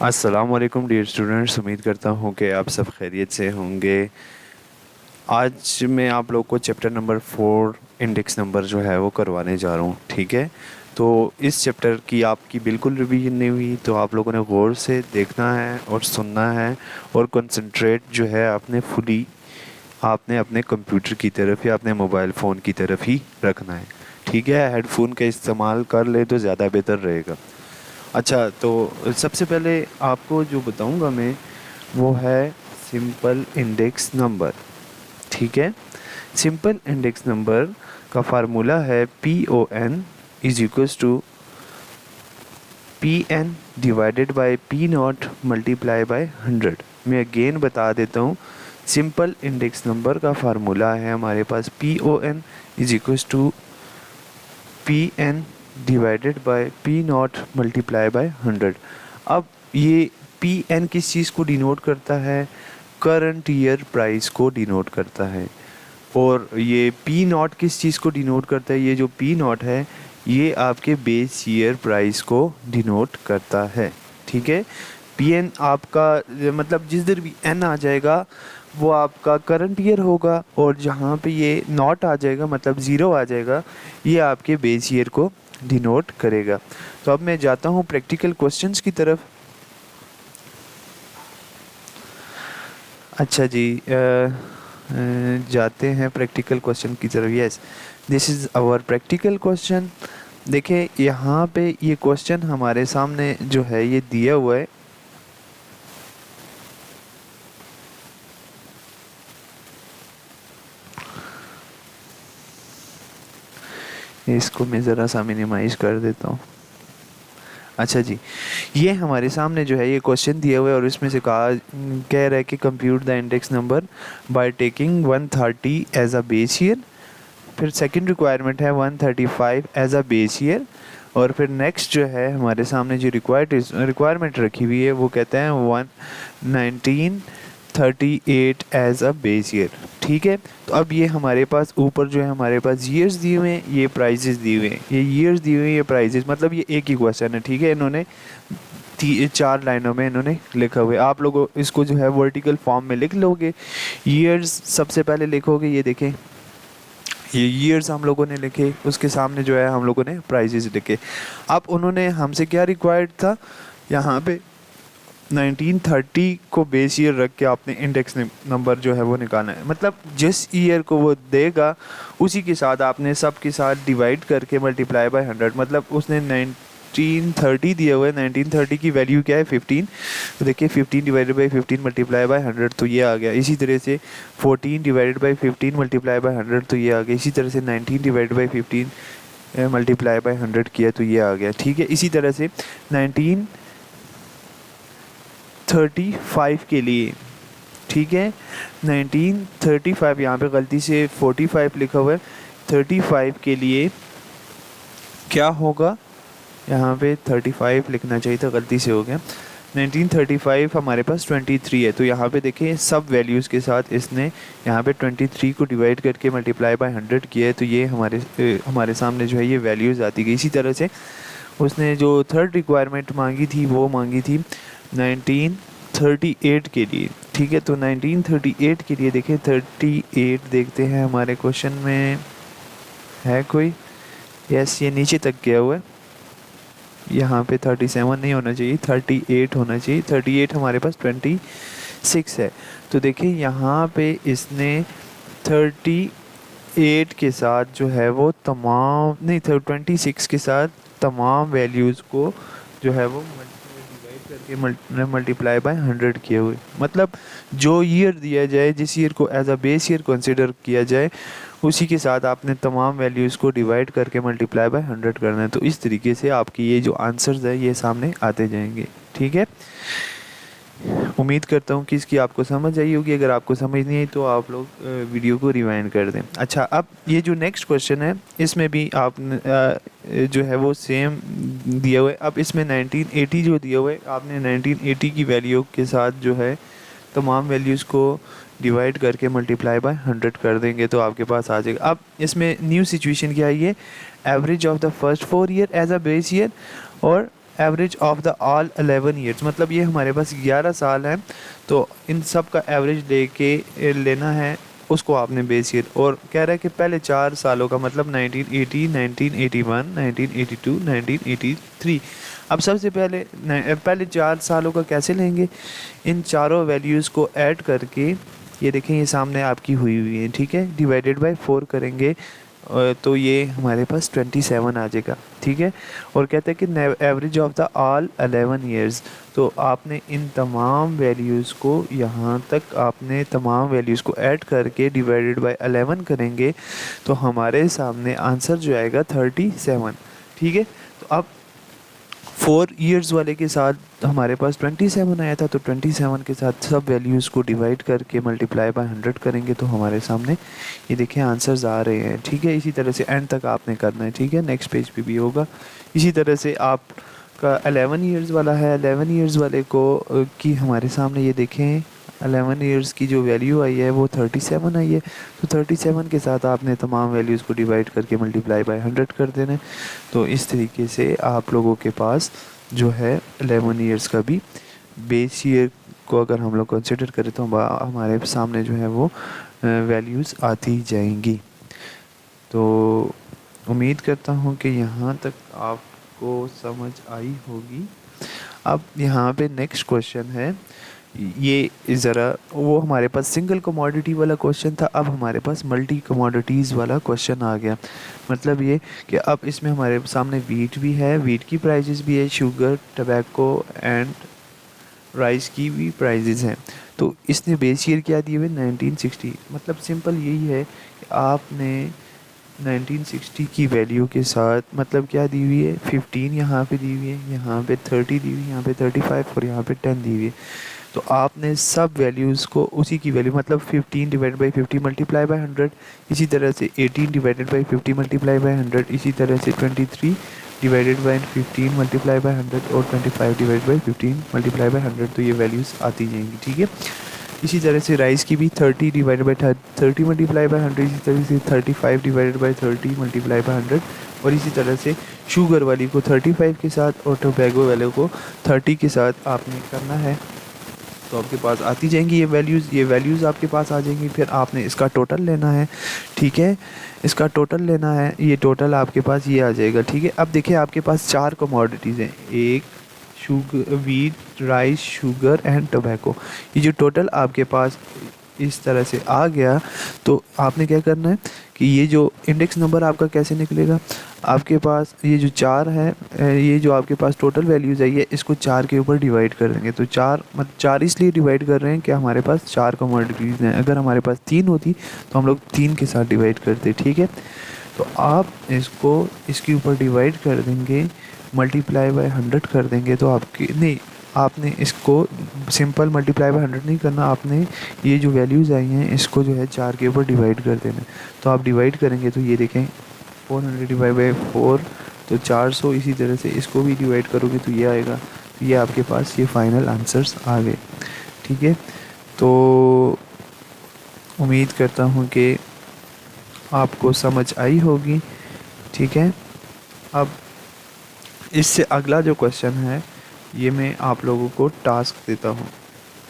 अस्सलाम वालेकुम dear students. उम्मीद करता हूँ कि आप सब खैरियत से होंगे। आज मैं आप लोग को चैप्टर नंबर 4 इंडेक्स नंबर जो है वो करवाने जा रहा हूँ। ठीक है, तो इस चैप्टर की आपकी बिल्कुल रिवीजन नहीं हुई तो आप लोगों ने गौर से देखना है और सुनना है और कंसंट्रेट जो है आपने फुली आपने अपने कंप्यूटर की तरफ या अपने मोबाइल फ़ोन की तरफ ही रखना है। ठीक है, हेडफोन का इस्तेमाल कर ले तो ज़्यादा बेहतर रहेगा। अच्छा, तो सबसे पहले आपको जो बताऊंगा मैं वो है सिंपल इंडेक्स नंबर। ठीक है, सिंपल इंडेक्स नंबर का फार्मूला है PON is equals to PN divided by P0 multiply by 100। मैं अगेन बता देता हूँ, सिंपल इंडेक्स नंबर का फार्मूला है हमारे पास PON is equals to PN divided by P0 multiply by 100। अब ये PN किस चीज़ को डिनोट करता है? करंट ईयर प्राइस को डिनोट करता है। और ये P0 किस चीज़ को डिनोट करता है? ये जो P0 है ये आपके बेस ईयर प्राइस को डिनोट करता है। ठीक है, PN आपका मतलब जिस दिन भी N आ जाएगा वो आपका करंट ईयर होगा, और जहाँ पे ये नॉट आ जाएगा मतलब ज़ीरो आ जाएगा ये आपके बेस ईयर को डिनोट करेगा। तो अब मैं जाता हूँ प्रैक्टिकल क्वेश्चंस की तरफ। अच्छा जी, जाते हैं प्रैक्टिकल क्वेश्चन की तरफ। Yes, this is our practical question. देखिए यहाँ पे ये क्वेश्चन हमारे सामने जो है ये दिया हुआ है। इसको मैं ज़रा सा मिनिमाइज कर देता हूँ। अच्छा जी, ये हमारे सामने जो है ये क्वेश्चन दिया हुआ है और इसमें से कह रहा है कि compute the index number by taking 130 as a base year. फिर सेकंड रिक्वायरमेंट है 135 एज अ बेस ईयर। और फिर नेक्स्ट जो है हमारे सामने जो रिक्वायरमेंट रखी हुई है वो कहते हैं 1938 एज अ बेस ईयर। ठीक है, तो अब ये हमारे पास ऊपर जो है हमारे पास ईयर्स दिए हुए हैं, ये प्राइजेस दिए हुए हैं, ये ईयर्स दिए हुए हैं, ये प्राइजेस, मतलब ये एक ही क्वेश्चन है। ठीक है, इन्होंने 4 लाइनों में इन्होंने लिखा हुआ है। आप लोग इसको जो है वर्टिकल फॉर्म में लिख लोगे। ईयर्स सबसे पहले लिखोगे, ये देखें ये ईयर्स हम लोगों ने लिखे, उसके सामने जो है हम लोगों ने प्राइजेस लिखे। अब उन्होंने हमसे क्या रिक्वायर्ड था, यहाँ पे 1930 को बेस ईयर रख के आपने इंडेक्स नंबर जो है वो निकालना है। मतलब जिस ईयर को वो देगा उसी के साथ आपने सब के साथ डिवाइड करके मल्टीप्लाई बाय 100। मतलब उसने 1930 दिया हुआ है, 1930 की वैल्यू क्या है 15। तो देखिए 15 डिवाइडेड बाई 15 मल्टीप्लाई बाय 100 तो ये आ गया। इसी तरह से 14 डिवाइडेड बाई 15 मल्टीप्लाई बाय 100 तो ये आ गया। इसी तरह से 19 डिवाइडेड बाई 15 मल्टीप्लाई बाय 100 किया तो ये आ गया। ठीक है, इसी तरह से 1935 के लिए, ठीक है 1935, यहाँ पे गलती से 45 लिखा हुआ है, 35 के लिए क्या होगा, यहाँ पे 35 लिखना चाहिए था, गलती से हो गया। 1935 हमारे पास 23 है, तो यहाँ पे देखिए सब वैल्यूज़ के साथ इसने यहाँ पे 23 को डिवाइड करके मल्टीप्लाई बाय 100 किया है, तो ये हमारे सामने जो है ये वैल्यूज़ आती गई। इसी तरह से उसने जो थर्ड रिक्वायरमेंट मांगी थी वो मांगी थी 1938 के लिए। ठीक है, तो 1938 के लिए देखिए 38 देखते हैं हमारे क्वेश्चन में है कोई। यस, ये नीचे तक गया हुआ है, यहाँ पे 37 नहीं होना चाहिए, 38 होना चाहिए। 38 हमारे पास 26 है। तो देखिए यहाँ पे इसने 38 के साथ जो है वो तमाम नहीं 26 के साथ तमाम वैल्यूज़ को जो है वो डिवाइड करके मल्टीप्लाई बाय 100 किए हुए। मतलब जो ईयर दिया जाए, जिस ईयर को as a base year consider किया जाए, उसी के साथ आपने तमाम वैल्यूज़ को डिवाइड करके मल्टीप्लाई बाय 100 करना है। तो इस तरीके से आपकी ये जो आंसर्स है ये सामने आते जाएंगे। ठीक है, उम्मीद करता हूँ कि इसकी आपको समझ आई होगी। अगर आपको समझ नहीं आई तो आप लोग वीडियो को रिवाइंड कर दें। अच्छा, अब ये जो नेक्स्ट क्वेश्चन है इसमें भी आप जो है वो सेम दिया हुआ है। अब इसमें 1980 जो दिया हुआ है, आपने 1980 की वैल्यू के साथ जो है तमाम वैल्यूज़ को डिवाइड करके मल्टीप्लाई बाय 100 कर देंगे तो आपके पास आ जाएगा। अब इसमें न्यू सिचुएशन क्या है, ये average of the first 4 year as a base year और average of the all 11 years, मतलब ये हमारे पास 11 साल हैं, तो इन सब का एवरेज लेके लेना है उसको आपने बेस ईयर। और कह रहा है कि पहले 4 सालों का, मतलब 1980, 1981, 1982, 1983। अब सबसे पहले 4 सालों का कैसे लेंगे, इन चारों वैल्यूज़ को ऐड करके, ये देखें ये सामने आपकी हुई हुई है, ठीक है, डिवाइडेड बाय 4 करेंगे तो ये हमारे पास 27 आ जाएगा, ठीक है। और कहते हैं कि average of the all 11 years, तो आपने इन तमाम वैल्यूज़ को, यहाँ तक आपने तमाम वैल्यूज़ को ऐड करके डिवाइडेड बाय 11 करेंगे तो हमारे सामने आंसर जो आएगा 37, ठीक है। तो अब 4 ईयर्स वाले के साथ हमारे पास 27 आया था, तो 27 के साथ सब वैल्यूज़ को डिवाइड करके मल्टीप्लाई बाय 100 करेंगे तो हमारे सामने ये देखिए आंसर्स आ रहे हैं, ठीक है। इसी तरह से एंड तक आपने करना है, ठीक है। नेक्स्ट पेज पे भी होगा इसी तरह से। आपका 11 ईयर्स वाला है, 11 ईयर्स वाले को कि हमारे सामने ये देखें 11 ईयर्स की जो वैल्यू आई है वो 37 आई है, तो 37 के साथ आपने तमाम वैल्यूज़ को डिवाइड करके मल्टीप्लाई बाय 100 कर देना है। तो इस तरीके से आप लोगों के पास जो है 11 ईयर्स का भी बेस ईयर को अगर हम लोग कंसिडर करें तो हमारे सामने जो है वो वैल्यूज़ आती जाएंगी। तो उम्मीद करता हूँ कि यहाँ तक आपको समझ आई होगी। अब यहाँ पे नेक्स्ट क्वेश्चन है, ये ज़रा वो हमारे पास सिंगल कमोडिटी वाला क्वेश्चन था, अब हमारे पास मल्टी कमोडिटीज़ वाला क्वेश्चन आ गया। मतलब ये कि अब इसमें हमारे सामने वीट भी है, वीट की प्राइजेस भी है, शुगर, टबैको एंड राइस की भी प्राइजेस हैं। तो इसने बेस ईयर क्या दिए हुए 1960, मतलब सिंपल यही है कि आपने 1960 की वैल्यू के साथ, मतलब क्या दी हुई है 15 यहाँ पे दी हुई है, यहाँ पे 30 दी हुई है, यहाँ पे 35 और यहाँ पे 10 दी हुई है। तो आपने सब वैल्यूज़ को उसी की वैल्यू, मतलब 15 डिवाइड बाई 50 मल्टीप्लाई बाय 100, इसी तरह से 18 डिवाइडेड बाई 50 मल्टीप्लाई बाय 100, इसी तरह से 23 डिवाइडेड बाई 15 मल्टीप्लाई बाय 100 और 25 डिवाइड बाई 15 मल्टीप्लाई बाय 100। तो ये वैल्यूज़ आती जाएंगी, ठीक है। इसी तरह से राइस की भी 30 डिवाइडेड बाई 30 मल्टीप्लाई बाय 100, इसी तरह से 35 डिवाइडेड बाई 30 मल्टीप्लाई बाय 100, और इसी तरह से शुगर वाली को 35 के साथ और टोबैको वाले को 30 के साथ आपने करना है। तो आपके पास आती जाएंगी ये वैल्यूज़ आपके पास आ जाएंगी। फिर आपने इसका टोटल लेना है, ठीक है, इसका टोटल लेना है, ये टोटल आपके पास ये आ जाएगा, ठीक है। अब देखिए आपके पास 4 कमोडिटीज़ हैं, एक sugar, wheat, rice, sugar and tobacco. ये जो टोटल आपके पास इस तरह से आ गया, तो आपने क्या करना है कि ये जो इंडेक्स नंबर आपका कैसे निकलेगा, आपके पास ये जो 4 है, ये जो आपके पास टोटल वैल्यूज़ है, ये इसको 4 के ऊपर डिवाइड कर देंगे। तो 4 इसलिए डिवाइड कर रहे हैं कि हमारे पास 4 कमोडिटीज़ हैं। अगर हमारे पास 3 होती तो हम लोग 3 के साथ डिवाइड करते, ठीक है। तो आप इसको इसके ऊपर डिवाइड कर देंगे, मल्टीप्लाई बाय 100 कर देंगे, तो आपकी नहीं, आपने इसको सिंपल मल्टीप्लाई बाय 100 नहीं करना, आपने ये जो वैल्यूज़ आई हैं इसको जो है 4 के ऊपर डिवाइड कर देना। तो आप डिवाइड करेंगे तो ये देखें 400 डिवाइड बाई 4 तो 400, इसी तरह से इसको भी डिवाइड करोगे तो ये आएगा। तो ये आपके पास ये फाइनल आंसर्स आ गए, ठीक है। तो उम्मीद करता हूँ कि आपको समझ आई होगी, ठीक है। अब इससे अगला जो क्वेश्चन है ये मैं आप लोगों को टास्क देता हूँ,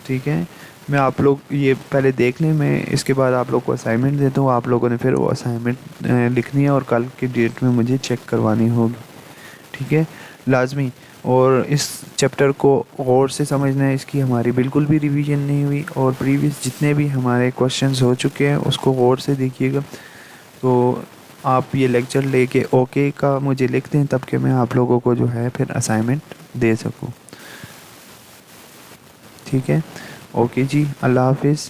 ठीक है। मैं आप लोग ये पहले देख लें, मैं इसके बाद आप लोग को असाइनमेंट देता हूँ, आप लोगों ने फिर वो असाइनमेंट लिखनी है और कल की डेट में मुझे चेक करवानी होगी, ठीक है, लाजमी। और इस चैप्टर को गौर से समझना है, इसकी हमारी बिल्कुल भी रिवीजन नहीं हुई, और प्रीवियस जितने भी हमारे क्वेश्चंस हो चुके हैं उसको गौर से देखिएगा। तो आप ये लेक्चर लेके ओके का मुझे लिख दें, तब कि मैं आप लोगों को जो है फिर असाइनमेंट दे सकूं, ठीक है। ओके जी, अल्लाह हाफिज़।